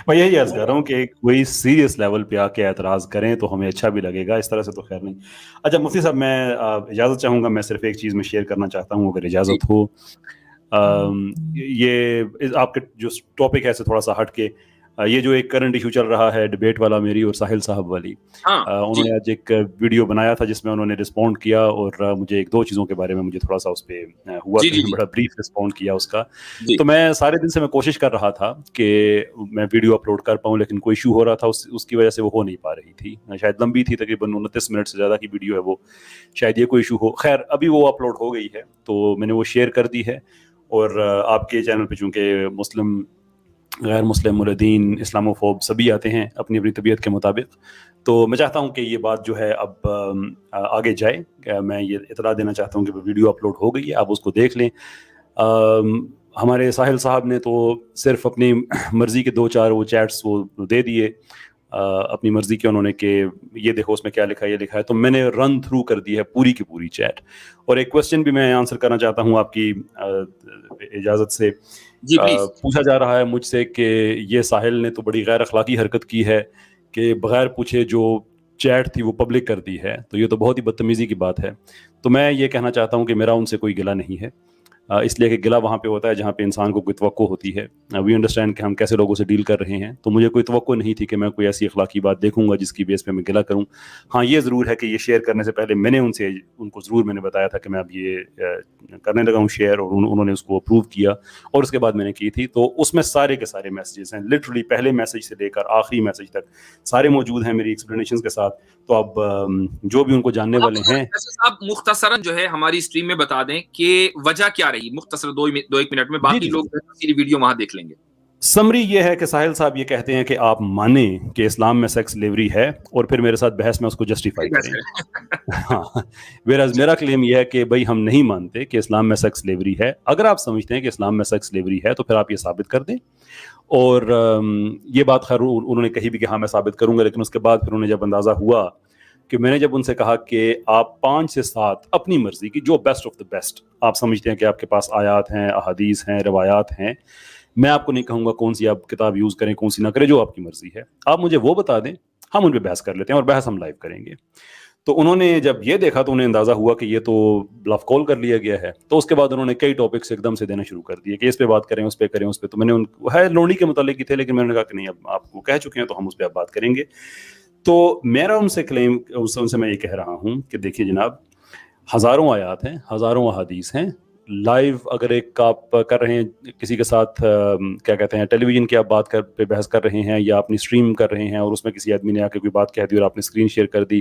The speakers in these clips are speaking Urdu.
میں یہی عرض کر رہا ہوں کہ کوئی سیریس لیول پہ آ کے اعتراض کریں تو ہمیں اچھا بھی لگے گا، اس طرح سے تو خیر نہیں۔ اچھا مفتی صاحب، میں اجازت چاہوں گا، میں صرف ایک چیز میں شیئر کرنا چاہتا ہوں اگر جی اجازت ہو۔ یہ آپ کے جو ٹاپک ہے سے تھوڑا سا ہٹ کے، یہ جو ایک کرنٹ ایشو چل رہا ہے ڈبیٹ والا، میری اور ساحل صاحب والی، ہاں انہوں جی نے آج ایک ویڈیو بنایا تھا جس میں انہوں نے رسپونڈ کیا، اور مجھے ایک دو چیزوں کے بارے میں مجھے تھوڑا سا اس پہ ہوا جی کہ جی میں جی بڑا بریف رسپونڈ کیا اس کا۔ جی تو میں سارے دن سے میں کوشش کر رہا تھا کہ میں ویڈیو اپلوڈ کر پاؤں، لیکن کوئی ایشو ہو رہا تھا، اس کی وجہ سے وہ ہو نہیں پا رہی تھی، شاید لمبی تھی، تقریباً 29 منٹ سے زیادہ کی ویڈیو ہے وہ، شاید یہ کوئی ایشو ہو۔ خیر ابھی وہ اپلوڈ ہو گئی ہے تو میں نے وہ شیئر کر دی ہے، اور آپ کے چینل پہ چونکہ مسلم، غیر مسلم، ملحدین، اسلاموفوب سبھی آتے ہیں اپنی اپنی طبیعت کے مطابق، تو میں چاہتا ہوں کہ یہ بات جو ہے اب آگے جائے، کہ میں یہ اطلاع دینا چاہتا ہوں کہ ویڈیو اپلوڈ ہو گئی ہے، آپ اس کو دیکھ لیں۔ ہمارے ساحل صاحب نے تو صرف اپنی مرضی کے دو چار وہ چیٹس وہ دے دیے، اپنی مرضی کے، انہوں نے کہ یہ دیکھو اس میں کیا لکھا ہے، یہ لکھا ہے، تو میں نے رن تھرو کر دی ہے پوری کی پوری چیٹ۔ اور ایک کوشچن بھی میں آنسر کرنا چاہتا ہوں آپ کی اجازت سے۔ جی پلیز۔ پوچھا جا رہا ہے مجھ سے کہ یہ ساحل نے تو بڑی غیر اخلاقی حرکت کی ہے کہ بغیر پوچھے جو چیٹ تھی وہ پبلک کر دی ہے، تو یہ تو بہت ہی بدتمیزی کی بات ہے۔ تو میں یہ کہنا چاہتا ہوں کہ میرا ان سے کوئی گلہ نہیں ہے، اس لیے کہ گلہ وہاں پہ ہوتا ہے جہاں پہ انسان کو کوئی توقع ہوتی ہے۔ وی انڈرسٹینڈ کہ ہم کیسے لوگوں سے ڈیل کر رہے ہیں، تو مجھے کوئی توقع نہیں تھی کہ میں کوئی ایسی اخلاقی بات دیکھوں گا جس کی بیس پہ میں گلہ کروں۔ ہاں یہ ضرور ہے کہ یہ شیئر کرنے سے پہلے میں نے ان کو ضرور میں نے بتایا تھا کہ میں اب یہ کرنے لگا ہوں شیئر، اور انہوں نے اس کو اپروو کیا، اور اس کے بعد میں نے کی تھی۔ تو اس میں سارے کے سارے میسیجز ہیں، لٹرلی پہلے میسیج سے لے کر آخری میسیج تک سارے موجود ہیں میری ایکسپلینیشنز کے ساتھ۔ تو اب جو بھی ان کو جاننے والے ہیں، آپ مختصراً جو ہے ہماری اسٹریم میں بتا دیں کہ وجہ کیا رہی، مختصر دو ایک منٹ میں، جی باقی جی لوگ تفصیلی ویڈیو وہاں دیکھ لیں گے۔ سمری یہ ہے کہ ساحل صاحب یہ کہتے ہیں کہ آپ مانیں کہ اسلام میں سیکس لیوری ہے، اور پھر میرے ساتھ بحث میں اس کو جسٹیفائی کریں۔ ہاں، میرا کلیم یہ ہے کہ بھائی ہم نہیں مانتے کہ اسلام میں سیکس لیوری ہے۔ اگر آپ سمجھتے ہیں کہ اسلام میں سیکس لیوری ہے تو پھر آپ یہ ثابت کر دیں۔ اور یہ بات خیر انہوں نے کہی بھی کہ ہاں میں ثابت کروں گا، لیکن اس کے بعد پھر انہیں جب اندازہ ہوا کہ میں نے جب ان سے کہا کہ آپ 5 سے 7 اپنی مرضی کی جو بیسٹ آف دا بیسٹ آپ سمجھتے ہیں کہ آپ کے پاس آیات ہیں، احادیث ہیں، روایات ہیں، میں آپ کو نہیں کہوں گا کون سی آپ کتاب یوز کریں کون سی نہ کریں، جو آپ کی مرضی ہے آپ مجھے وہ بتا دیں، ہم ان پہ بحث کر لیتے ہیں، اور بحث ہم لائیو کریں گے۔ تو انہوں نے جب یہ دیکھا تو انہیں اندازہ ہوا کہ یہ تو بلف کال کر لیا گیا ہے، تو اس کے بعد انہوں نے کئی ٹاپکس ایک دم سے دینا شروع کر دیے کہ اس پہ بات کریں، اس پہ کریں، اس پہ۔ تو میں نے ان کو ہے لونڈی کے متعلق ہی تھے، لیکن میں نے کہا کہ نہیں، اب آپ کو کہہ چکے ہیں تو ہم اس پہ اب بات کریں گے۔ تو میرا ان سے کلیم، ان سے میں یہ کہہ رہا ہوں کہ دیکھیے جناب، ہزاروں آیات ہیں، ہزاروں احادیث ہیں، لائیو اگر ایک آپ کر رہے ہیں کسی کے ساتھ، کیا کہتے ہیں، ٹیلی ویژن کی آپ بات پہ بحث کر رہے ہیں، یا اپنی اسٹریم کر رہے ہیں، اور اس میں کسی آدمی نے آ کے کوئی بات کہہ دی اور آپ نے اسکرین شیئر کر دی،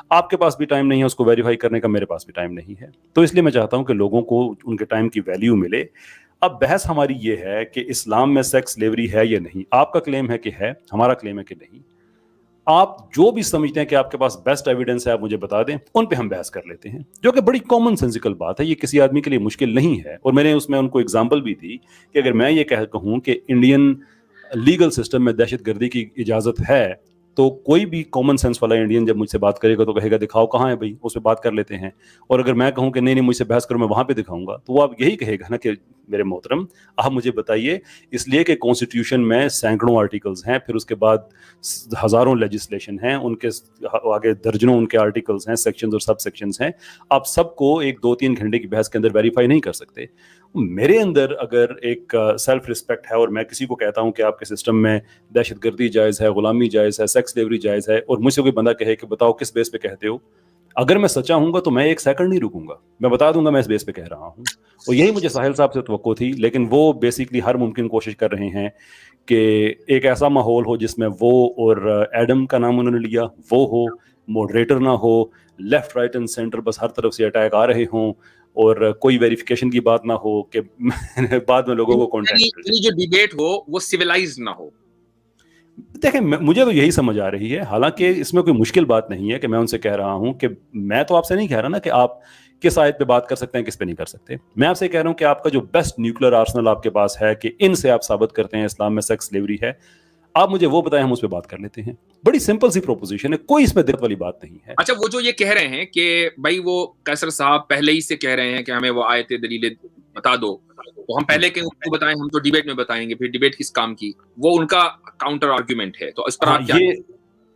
آپ کے پاس بھی ٹائم نہیں ہے اس کو ویریفائی کرنے کا، میرے پاس بھی ٹائم نہیں ہے۔ تو اس لیے میں چاہتا ہوں کہ لوگوں کو ان کے ٹائم کی ویلیو ملے۔ اب بحث ہماری یہ ہے کہ اسلام میں سیکس لیوری ہے یا نہیں۔ آپ کا کلیم ہے کہ ہے، ہمارا کلیم ہے کہ نہیں۔ آپ جو بھی سمجھتے ہیں کہ آپ کے پاس بیسٹ ایویڈنس ہے آپ مجھے بتا دیں، ان پہ ہم بحث کر لیتے ہیں، جو کہ بڑی کامن سینسیکل بات ہے، یہ کسی آدمی کے لیے مشکل نہیں ہے۔ اور میں نے اس میں ان کو اگزامپل بھی دی کہ اگر میں یہ کہوں کہ انڈین لیگل سسٹم میں دہشت گردی کی اجازت ہے، تو کوئی بھی کامن سینس والا انڈین جب مجھ سے بات کرے گا تو کہے گا دکھاؤ کہاں ہے بھائی، اس پہ بات کر لیتے ہیں۔ اور اگر میں کہوں کہ نہیں مجھ سے بحث کرو، میں وہاں پہ دکھاؤں گا، تو وہ آپ یہی کہے گا نا کہ میرے محترم آپ مجھے بتائیے، اس لیے کہ کانسٹیٹیوشن میں سینکڑوں آرٹیکلز ہیں، پھر اس کے بعد ہزاروں لیجسلیشن ہیں، ان کے آگے درجنوں ان کے آرٹیکلز ہیں، سیکشنز اور سب سیکشنز ہیں، آپ سب کو 1-2-3 گھنٹے کی بحث کے اندر ویریفائی نہیں کر سکتے۔ میرے اندر اگر ایک سیلف رسپیکٹ ہے، اور میں کسی کو کہتا ہوں کہ آپ کے سسٹم میں دہشت گردی جائز ہے، غلامی جائز ہے، سیکس لیوری جائز ہے، اور مجھ سے کوئی بندہ کہے کہ بتاؤ کس بیس پہ کہتے ہو، اگر میں سچا ہوں گا تو میں 1 سیکنڈ نہیں رکوں گا، میں بتا دوں گا میں اس بیس پہ کہہ رہا ہوں۔ اور یہی مجھے ساحل صاحب سے توقع تھی، لیکن وہ بیسیکلی ہر ممکن کوشش کر رہے ہیں کہ ایک ایسا ماحول ہو جس میں وہ، اور ایڈم کا نام انہوں نے لیا، وہ ہو، موڈریٹر نہ ہو، لیفٹ رائٹ اینڈ سینٹر بس ہر طرف سے اٹیک آ رہے ہوں، اور کوئی ویریفیکیشن کی بات نہ ہو کہ بعد میں لوگوں کو کانٹیکٹ۔ جو ڈیبیٹ ہو وہ سویلائزڈ نہ ہو۔ دیکھیں مجھے تو یہی سمجھ آ رہی ہے، حالانکہ اس میں کوئی مشکل بات نہیں ہے کہ میں ان سے کہہ رہا ہوں کہ میں تو آپ سے نہیں کہہ رہا نا کہ آپ کس آیت پہ بات کر سکتے ہیں کس پہ نہیں کر سکتے، میں آپ سے کہہ رہا ہوں کہ آپ کا جو بیسٹ نیوکلیر آرسنل آپ کے پاس ہے کہ ان سے آپ ثابت کرتے ہیں اسلام میں سیکس لیوری ہے، آپ مجھے وہ بتائیں، ہم اس پہ بات کر لیتے ہیں۔ بڑی سمپل سی پروپوزیشن ہے، کوئی اس میں دقت والی بات نہیں ہے۔ اچھا، وہ جو یہ کہہ رہے ہیں کہ بھائی وہ قیصر صاحب پہلے ہی سے کہہ رہے ہیں کہ ہمیں وہ آیت دلیل بتا دو، تو ہم پہلے کے ان کو بتائیں, ہم تو ڈیبیٹ میں بتائیں گے, پھر ڈیبیٹ کس کام کی, وہ ان کا کاؤنٹر آرگیومنٹ ہے. تو اس پر آپ کیا؟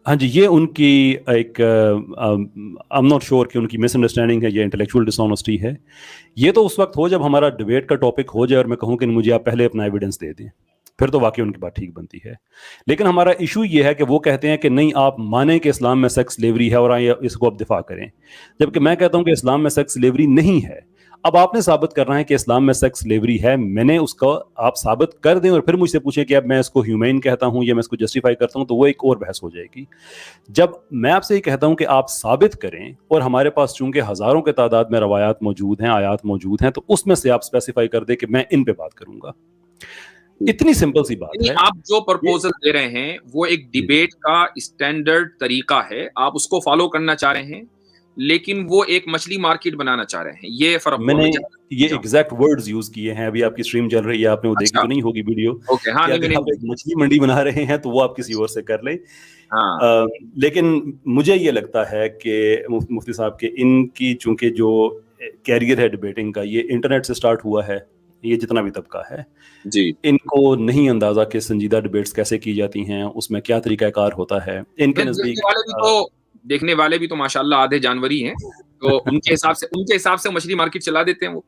ہاں جی, یہ ان کی ایک I'm not sure کہ ان کی مس انڈرسٹینڈنگ ہے یا انٹلیکچوئل ڈس آنیسٹی ہے. یہ تو اس وقت ہو جب ہمارا ڈبیٹ کا ٹاپک ہو جائے اور میں کہوں کہ مجھے آپ پہلے اپنا ایویڈنس دے دیں, پھر تو واقعی ان کی بات ٹھیک بنتی ہے. لیکن ہمارا ایشو یہ ہے کہ وہ کہتے ہیں کہ نہیں, آپ مانیں کہ اسلام میں سیکس سلیوری ہے اور آئیں اس کو آپ دفاع کریں, جبکہ میں کہتا ہوں کہ اسلام میں سیکس سلیوری نہیں ہے. اب آپ نے ثابت کرنا ہے کہ اسلام میں سیکس سلیوری ہے, میں نے اس کو آپ ثابت کر دیں اور پھر مجھ سے پوچھیں کہ اب میں اس کو ہیومین کہتا ہوں یا میں اس کو جسٹیفائی کرتا ہوں, تو وہ ایک اور بحث ہو جائے گی. جب میں آپ سے یہ کہتا ہوں کہ آپ ثابت کریں, اور ہمارے پاس چونکہ ہزاروں کے تعداد میں روایات موجود ہیں, آیات موجود ہیں, تو اس میں سے آپ اسپیسیفائی کر دیں کہ میں ان پہ بات کروں گا. اتنی سمپل سی بات ہے. آپ جو پرپوزل دے رہے ہیں وہ ایک ڈیبیٹ کا اسٹینڈرڈ طریقہ ہے, آپ اس کو فالو کرنا چاہ رہے ہیں, لیکن وہ ایک مچھلی مارکیٹ بنانا چاہ رہے ہیں. یہ فرق میں نے یہ ایگزیکٹ ورڈز یوز کیے ہیں. ابھی آپ کی اسٹریم چل رہی ہے, آپ نے وہ دیکھی تو نہیں ہوگی ویڈیو, کہ اگر آپ ایک مچھلی منڈی بنا رہے ہیں تو وہ آپ کسی اور سے کر لیں. لیکن مجھے یہ لگتا ہے کہ مفتی صاحب کہ ان کی چونکہ جو کیریئر ہے ڈبیٹنگ کا, یہ انٹرنیٹ سے سٹارٹ ہوا ہے, یہ جتنا بھی طبقہ ہے جی, ان کو نہیں اندازہ کہ سنجیدہ ڈبیٹس کیسے کی جاتی ہیں, اس میں کیا طریقہ کار ہوتا ہے. ان کے نزدیک دیکھنے والے بھی تو ماشاءاللہ آدھے جانور ہی ہیں, تو ان کے حساب سے مچھلی مارکیٹ چلا دیتے ہیں وہ.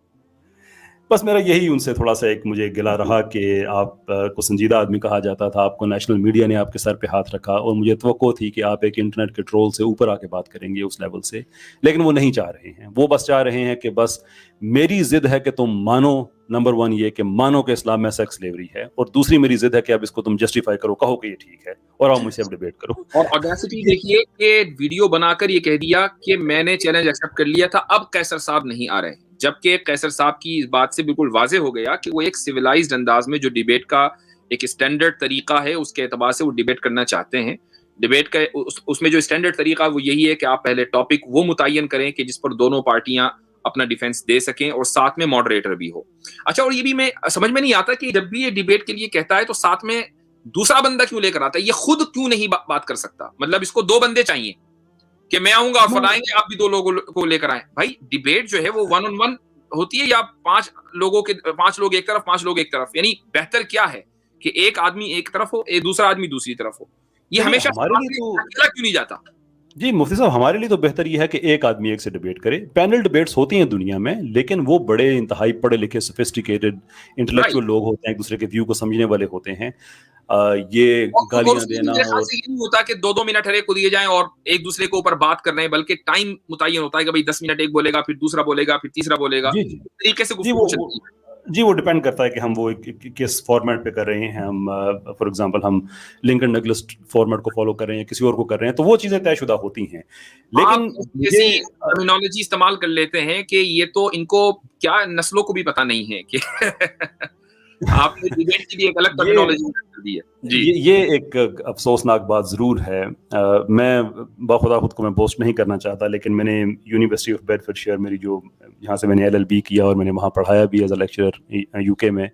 بس میرا یہی ان سے تھوڑا سا ایک مجھے گلا رہا کہ آپ کو سنجیدہ آدمی کہا جاتا تھا, آپ کو نیشنل میڈیا نے آپ کے سر پہ ہاتھ رکھا, اور مجھے توقع تھی کہ آپ ایک انٹرنیٹ کے ٹرول سے اوپر آ کے بات کریں گے اس لیول سے, لیکن وہ نہیں چاہ رہے ہیں. وہ بس چاہ رہے ہیں کہ بس میری ضد ہے کہ تم مانو, نمبر 1 یہ کہ مانو کہ اسلام میں سیکس سلیوری ہے, اور دوسری میری ضد ہے کہ اب اس کو تم جسٹیفائی کرو, کہو کہ یہ ٹھیک ہے, اور آپ مجھ سے اب ڈیبیٹ کرو. اور آڈیسٹی دیکھیے کہ ویڈیو بنا کر یہ کہہ دیا کہ میں نے چیلنج ایکسپٹ کر لیا تھا, اب قیصر صاحب نہیں آ رہے, جبکہ قیصر صاحب کی اس بات سے بالکل واضح ہو گیا کہ وہ ایک سویلائزڈ انداز میں جو ڈیبیٹ کا ایک اسٹینڈرڈ طریقہ ہے اس کے اعتبار سے وہ ڈیبیٹ کرنا چاہتے ہیں. ڈیبیٹ کا اس میں جو اسٹینڈرڈ طریقہ وہ یہی ہے کہ آپ پہلے ٹاپک وہ متعین کریں کہ جس پر دونوں پارٹیاں اپنا ڈیفینس دے سکیں, اور ساتھ میں ماڈریٹر بھی ہو. اچھا, اور یہ بھی میں سمجھ میں نہیں آتا کہ جب بھی یہ ڈیبیٹ کے لیے کہتا ہے تو ساتھ میں دوسرا بندہ کیوں لے کر آتا ہے, یہ خود کیوں نہیں بات کر سکتا؟ مطلب اس کو 2 بندے چاہیے کہ میں آؤں گا اور فرمائیں گے, آپ بھی 2 لوگوں کو لے کر آئیں. بھائی ڈیبیٹ جو ہے وہ 1 on 1 ہوتی ہے, یا 5 لوگ ایک طرف 5 لوگ ایک طرف, یعنی بہتر کیا ہے کہ ایک آدمی ایک طرف ہو, دوسرا آدمی دوسری طرف ہو. یہ ہمیشہ اکیلا کیوں نہیں جاتا؟ جی مفتی صاحب, ہمارے لیے تو بہتر یہ ہے کہ ایک آدمی ایک سے ڈیبیٹ کرے. پینل ڈیبیٹس ہوتی ہیں دنیا میں, لیکن وہ بڑے انتہائی پڑھے لکھے سوفسٹیکیٹڈ انٹلیکچوئل لوگ ہوتے ہیں, ایک دوسرے کے ویو کو سمجھنے والے ہوتے ہیں. یہ گالیاں دینا نہیں ہوتا کہ 2 منٹ ہر ایک کو دیے جائیں اور ایک دوسرے کے اوپر بات کر رہے ہیں, بلکہ ٹائم متعین ہوتا ہے کہ بھائی 10 منٹ ایک بولے گا, پھر دوسرا بولے گا, پھر تیسرا بولے گا. طریقے سے جی وہ ڈیپینڈ کرتا ہے کہ ہم وہ کس فارمیٹ پہ کر رہے ہیں. ہم فار ایگزامپل ہم لنکن ڈگلس فارمیٹ کو فالو کر رہے ہیں, کسی اور کو کر رہے ہیں, تو وہ چیزیں طے شدہ ہوتی ہیں. لیکن ایسی ٹرمینالوجی استعمال کر لیتے ہیں کہ یہ تو ان کو کیا نسلوں کو بھی پتہ نہیں ہے کہ آپ نے ڈیبیٹ کے لیے ایک الگ ٹرمینالوجی کر دی ہے. یہ ایک افسوسناک بات ضرور ہے. میں باخدا خود کو میں بوسٹ نہیں کرنا چاہتا, لیکن میں نے یونیورسٹی آف بیڈفورڈ شائر, میری جو یہاں سے میں نے LLB کیا اور میں نے وہاں پڑھایا بھی ایز اے لیکچرر UK میں,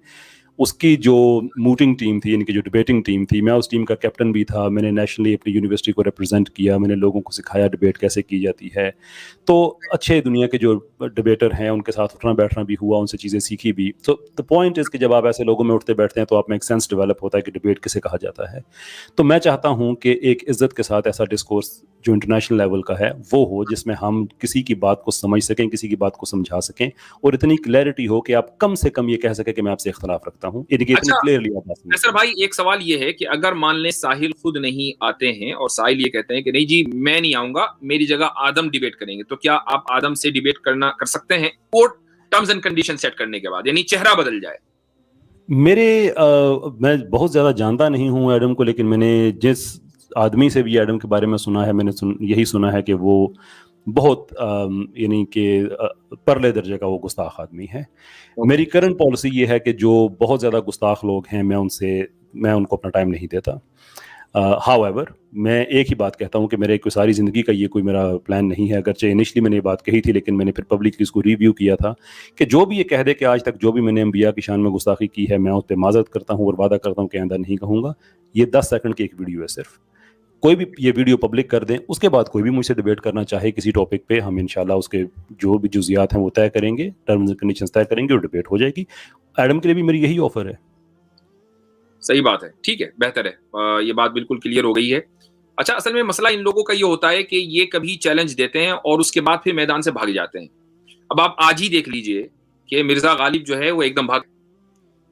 اس کی جو موٹنگ ٹیم تھی, ان کی جو ڈبیٹنگ ٹیم تھی, میں اس ٹیم کا کیپٹن بھی تھا. میں نے نیشنلی اپنی یونیورسٹی کو ریپرزینٹ کیا, میں نے لوگوں کو سکھایا ڈبیٹ کیسے کی جاتی ہے. تو اچھے دنیا کے جو ڈبیٹر ہیں ان کے ساتھ اٹھنا بیٹھنا بھی ہوا, ان سے چیزیں سیکھی بھی. تو دا پوائنٹ از کہ جب آپ ایسے لوگوں میں اٹھتے بیٹھتے ہیں تو آپ میں ایک سینس ڈیولپ ہوتا ہے کہ ڈبیٹ کسے کہا جاتا ہے. تو میں چاہتا ہوں کہ ایک عزت کے ساتھ ایسا ڈسکورس جو انٹرنیشنل لیول کا ہے وہ ہو, جس میں ہم کسی کی بات کو سمجھ سکیں, کسی کی بات کو سمجھا سکیں, اور اتنی کلیئرٹی ہو کہ آپ کم سے کم یہ کہہ سکیں کہ میں آپ سے اختلاف رکھتا ہوں. سر بھائی ایک سوال یہ ہے کہ اگر مان لیں ساحل خود نہیں آتے ہیں اور ساحل یہ کہتے ہیں کہ نہیں جی میں نہیں آؤں گا, میری جگہ آدم ڈیبیٹ کریں گے, تو کیا آپ آدم سے ڈیبیٹ کر سکتے ہیں کوٹ ٹرمز اینڈ کنڈیشن سیٹ کرنے کے بعد, یعنی چہرہ بدل جائے؟ میں بہت زیادہ جانتا نہیں ہوں ایڈم کو, لیکن میں نے جس آدمی سے بھی ایڈم کے بارے میں سنا ہے, میں نے یہی سنا ہے کہ وہ بہت یعنی کہ پرلے درجے کا وہ گستاخ آدمی ہے. میری کرنٹ پالیسی یہ ہے کہ جو بہت زیادہ گستاخ لوگ ہیں میں ان کو اپنا ٹائم نہیں دیتا. ہاؤ ایور میں ایک ہی بات کہتا ہوں کہ میرے کوئی ساری زندگی کا یہ کوئی میرا پلان نہیں ہے, اگرچہ انیشلی میں نے یہ بات کہی تھی, لیکن میں نے پھر پبلکلی اس کو ریویو کیا تھا کہ جو بھی یہ کہہ دے کہ آج تک جو بھی میں نے انبیاء کی شان میں گستاخی کی ہے میں اس پہ معذرت کرتا ہوں اور وعدہ کرتا ہوں کہ آئندہ نہیں کہوں گا. یہ 10 سیکنڈ کی ایک ویڈیو ہے صرف, کوئی بھی یہ ویڈیو پبلک کر دیں, اس کے بعد کوئی بھی مجھ سے ڈبیٹ کرنا چاہے کسی ٹاپک پہ, ہم انشاءاللہ اس کے جو بھی جزیات ہیں وہ طے کریں گے, ٹرمز اینڈ کنڈیشنز طے کریں گے اور ڈبیٹ ہو جائے گی. ایڈم کے لیے بھی میری یہی آفر ہے. صحیح بات ہے, ٹھیک ہے, بہتر ہے, یہ بات بالکل کلیئر ہو گئی ہے. اچھا, اصل میں مسئلہ ان لوگوں کا یہ ہوتا ہے کہ یہ کبھی چیلنج دیتے ہیں اور اس کے بعد پھر میدان سے بھاگ جاتے ہیں. اب آپ آج ہی دیکھ لیجئے کہ مرزا غالب جو ہے وہ ایک دم بھاگ,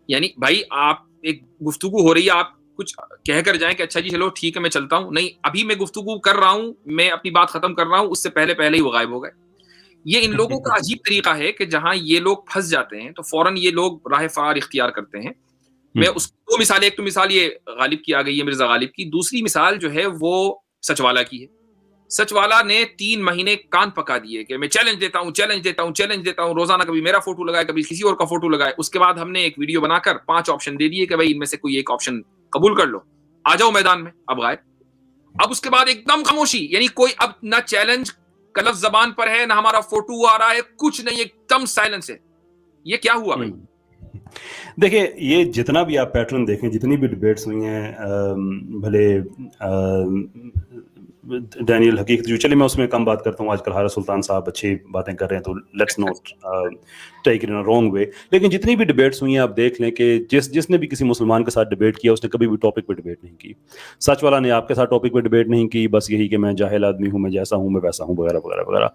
یعنی بھائی آپ ایک گفتگو ہو رہی ہے, آپ کچھ کہہ کر جائیں کہ اچھا جی چلو ٹھیک ہے میں چلتا ہوں, نہیں ابھی میں گفتگو کر رہا ہوں, میں اپنی بات ختم کر رہا ہوں, اس سے پہلے ہی وہ غائب ہو گئے. یہ ان لوگوں کا عجیب طریقہ ہے کہ جہاں یہ لوگ پھنس جاتے ہیں تو فوراً یہ لوگ راہ فرار اختیار کرتے ہیں. میں اس دو مثال, ایک تو مثال یہ غالب کی آ گئی ہے, مرزا غالب کی. دوسری مثال جو ہے وہ سچ والا کی ہے. سچ والا نے 3 مہینے کان پکا دیے کہ میں چیلنج دیتا ہوں, روزانہ کبھی میرا فوٹو لگائے, کبھی کسی اور کا فوٹو لگائے. اس کے بعد ہم نے ایک ویڈیو بنا کر 5 آپشن دے دیے کہ بھائی ان میں سے کوئی ایک آپشن قبول کر لو, آ جاؤ میدان میں. اب غائب. اب اس کے بعد ایک دم خاموشی, یعنی کوئی اب نہ چیلنج کا لفظ زبان پر ہے, نہ ہمارا فوٹو آ رہا ہے, کچھ نہیں, ایک دم سائلنس ہے. یہ کیا ہوا بھائی؟ دیکھیں, یہ جتنا بھی آپ پیٹرن دیکھیں, جتنی بھی ڈبیٹس ہوئی ہیں, بھلے ڈینیل حقیقت جو, چلے میں اس میں کم بات کرتا ہوں, آج کل حارث سلطان صاحب اچھی باتیں کر رہے ہیں تو let's not take it in wrong way. لیکن جتنی بھی ڈبیٹس ہوئی ہیں آپ دیکھ لیں کہ جس نے بھی کسی مسلمان کے ساتھ ڈبیٹ کیا اس نے کبھی بھی ٹاپک پہ ڈبیٹ نہیں کی. سچ والا نے آپ کے ساتھ ٹاپک پہ ڈبیٹ نہیں کی, بس یہی کہ میں جاہل آدمی ہوں, میں جیسا ہوں میں ویسا ہوں, وغیرہ وغیرہ وغیرہ.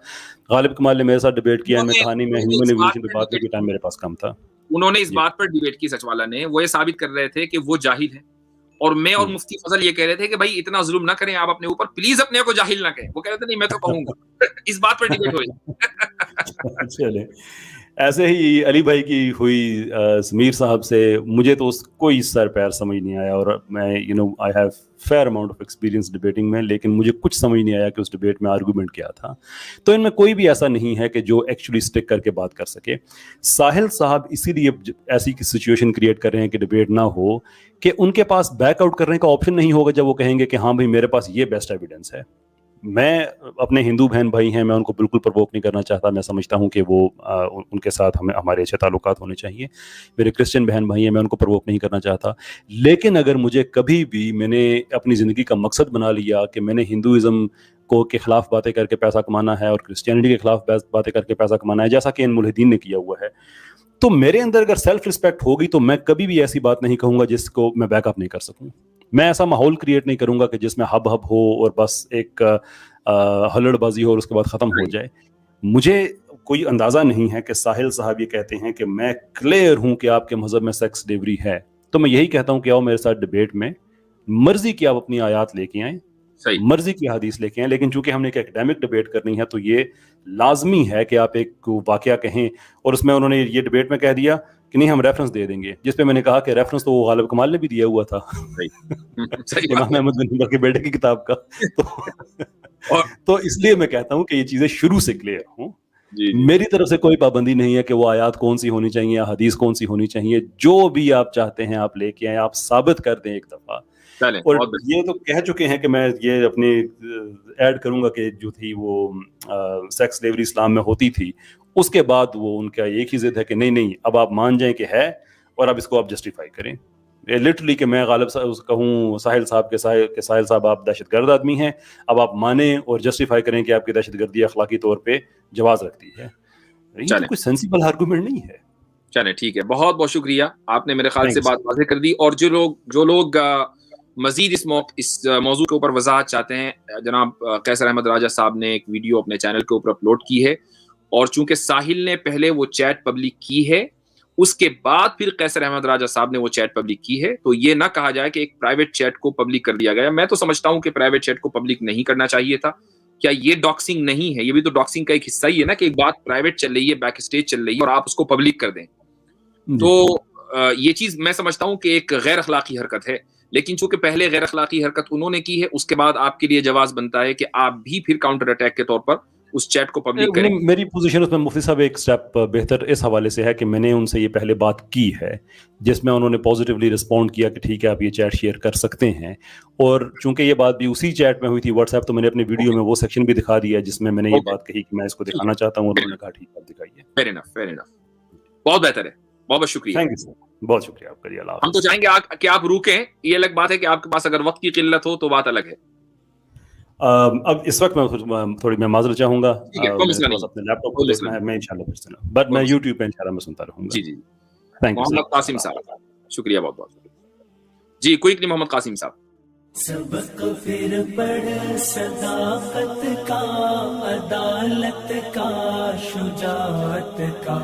غالب کمال نے میرے ساتھ ڈبیٹ کیا, میں کہانی میں ہیومن ایوولوشن پہ بات کی, ٹائم میرے پاس کم تھا. انہوں نے اس بات پر ڈیبیٹ کی, سچ والا نے, وہ یہ ثابت کر رہے تھے کہ وہ جاہل ہیں, اور میں اور مفتی فضل یہ کہہ رہے تھے کہ بھائی اتنا ظلم نہ کریں آپ اپنے اوپر, پلیز اپنے کو جاہل نہ کہیں. وہ کہہ رہے تھے نہیں میں تو کہوں گا. اس بات پر ڈیبیٹ ہوئی. چلے ایسے ہی علی بھائی کی ہوئی سمیر صاحب سے, مجھے تو اس کوئی سر پیر سمجھ نہیں آیا, اور میں I have fair amount of experience debating میں, لیکن مجھے کچھ سمجھ نہیں آیا کہ اس ڈبیٹ میں آرگومنٹ کیا تھا. تو ان میں کوئی بھی ایسا نہیں ہے کہ جو ایکچولی اسٹک کر کے بات کر سکے. ساحل صاحب اسی لیے ایسی سچویشن کریٹ کر رہے ہیں کہ ڈبیٹ نہ ہو, کہ ان کے پاس بیک آؤٹ کرنے کا آپشن نہیں ہوگا جب وہ کہیں گے کہ ہاں بھائی میرے پاس یہ بیسٹ ایویڈنس ہے. میں اپنے ہندو بہن بھائی ہیں, میں ان کو بالکل پرووک نہیں کرنا چاہتا, میں سمجھتا ہوں کہ وہ ان کے ساتھ ہمارے اچھے تعلقات ہونے چاہیے. میرے کرسچن بہن بھائی ہیں, میں ان کو پرووک نہیں کرنا چاہتا. لیکن اگر مجھے کبھی بھی میں نے اپنی زندگی کا مقصد بنا لیا کہ میں نے ہندوازم کے خلاف باتیں کر کے پیسہ کمانا ہے اور کرسچینٹی کے خلاف باتیں کر کے پیسہ کمانا ہے, جیسا کہ ان ملحدین نے کیا ہوا ہے, تو میرے اندر اگر سیلف رسپیکٹ ہوگی تو میں کبھی بھی ایسی بات نہیں کہوں گا جس کو میں بیک اپ نہیں کر سکوں. میں ایسا ماحول کریٹ نہیں کروں گا کہ جس میں ہب ہو اور بس ایک ہلڑ بازی ہو اور اس کے بعد ختم ہو جائے. مجھے کوئی اندازہ نہیں ہے کہ ساحل صاحب یہ کہتے ہیں کہ میں کلیئر ہوں کہ آپ کے مذہب میں سیکس ڈیلیوری ہے, تو میں یہی کہتا ہوں کہ آؤ میرے ساتھ ڈبیٹ میں, مرضی کی آپ اپنی آیات لے کے آئیں, مرضی کی حدیث لے کے آئیں, لیکن چونکہ ہم نے ایک ایکڈیمک ڈبیٹ کرنی ہے تو یہ لازمی ہے کہ آپ ایک واقعہ کہیں. اور اس میں انہوں نے یہ ڈبیٹ میں کہہ دیا کہ نہیں ہم ریفرنس دے دیں گے, جس پہ میں نے کہا کہ ریفرنس تو وہ غالب کمال نے بھی دیا ہوا تھا امام احمد بن حنبل کے بیٹے کی کتاب کا. تو اس لیے میں کہتا ہوں کہ یہ چیزیں شروع سے کلیئر ہوں. میری طرف سے کوئی پابندی نہیں ہے کہ وہ آیات کون سی ہونی چاہیے, حدیث کون سی ہونی چاہیے, جو بھی آپ چاہتے ہیں آپ لے کے آئیں, آپ ثابت کر دیں ایک دفعہ. اور یہ تو کہہ چکے ہیں کہ میں یہ اپنی ایڈ کروں گا کہ جو تھی وہ سیکس سلیوری اسلام میں ہوتی تھی, اس کے بعد وہ ان کا ایک ہی ضد ہے کہ نہیں اب آپ مان جائیں کہ ہے اور اب اس کو آپ جسٹیفائی کریں. لٹرلی کہ میں غالب کہوں ساحل صاحب کے ساحل صاحب آپ دہشت گرد آدمی ہیں, اب آپ مانیں اور جسٹیفائی کریں کہ آپ کی دہشت گردی اخلاقی طور پہ جواز رکھتی ہے. یہ کوئی سینسیبل آرگومنٹ نہیں ہے. چلیں ٹھیک ہے, بہت بہت شکریہ, آپ نے میرے خیال سے بات واضح کر دی. اور جو لوگ مزید اس موضوع کے اوپر وضاحت چاہتے ہیں, جناب قیصر احمد راجہ صاحب نے ایک ویڈیو اپنے چینل کے اوپر اپلوڈ کی ہے, اور چونکہ ساحل نے پہلے وہ چیٹ پبلک کی ہے, اس کے بعد پھر قیصر احمد راجہ صاحب نے وہ چیٹ پبلک کی ہے, تو یہ نہ کہا جائے کہ ایک پرائیویٹ چیٹ کو پبلک کر دیا گیا. میں تو سمجھتا ہوں کہ پرائیویٹ چیٹ کو پبلک نہیں کرنا چاہیے تھا. کیا یہ ڈاکسنگ نہیں ہے؟ یہ بھی تو ڈاکسنگ کا ایک حصہ ہی ہے نا, کہ ایک بات پرائیویٹ چل رہی ہے, بیک اسٹیج چل رہی ہے, اور آپ اس کو پبلک کر دیں. تو یہ چیز میں سمجھتا ہوں کہ ایک غیر اخلاقی حرکت ہے. لیکن چونکہ پہلے غیر اخلاقی حرکت انہوں نے کی ہے, اس کے بعد آپ کے لیے جواز بنتا ہے کہ آپ بھی پھر کاؤنٹر اٹیک کے طور پر اس چیٹ کو پبلک کریں. میری پوزیشن اس میں مفتی صاحب ایک سٹیپ بہتر اس حوالے سے ہے کہ میں نے ان سے یہ پہلے بات کی ہے, جس میں انہوں نے پازیٹیولی رسپونڈ کیا کہ ٹھیک ہے آپ یہ چیٹ شیئر کر سکتے ہیں. اور چونکہ یہ بات بھی اسی چیٹ میں ہوئی تھی واٹس ایپ, تو میں نے اپنی ویڈیو میں وہ سیکشن بھی دکھا دیا جس میں نے یہ بات کہی کہ میں اس کو دکھانا چاہتا ہوں, اور انہوں نے کہا ٹھیک ہے دکھائیے. فیئر انف, بہت بہتر ہے, بہت شکریہ. تھینک یو سر, بہت شکریہ آپ کا. ہم تو چاہیں گے کہ آپ روکیں, یہ الگ بات ہے کہ آپ کے پاس اگر وقت کی قلت ہو تو بات الگ ہے. اب اس وقت میں تھوڑی میں معذرت چاہوں گا، اپنے لیپ ٹاپ کو دیکھنا ہے، میں انشاءاللہ پھر سنا، بٹ میں یوٹیوب پہ انشاءاللہ میں سنتا رہوں گا. جی جی تھینک یو محمد قاسم صاحب، شکریہ بہت بہت. جی کوئکلی محمد قاسم صاحب. سبق پھر پڑھ صداقت کا، عدالت کا، شجاعت کا،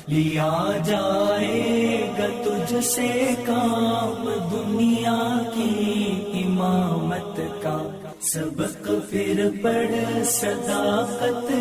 لیا جائے گا تجھ سے کام دنیا کی امامت کا. سبق پھر پڑھ صداقت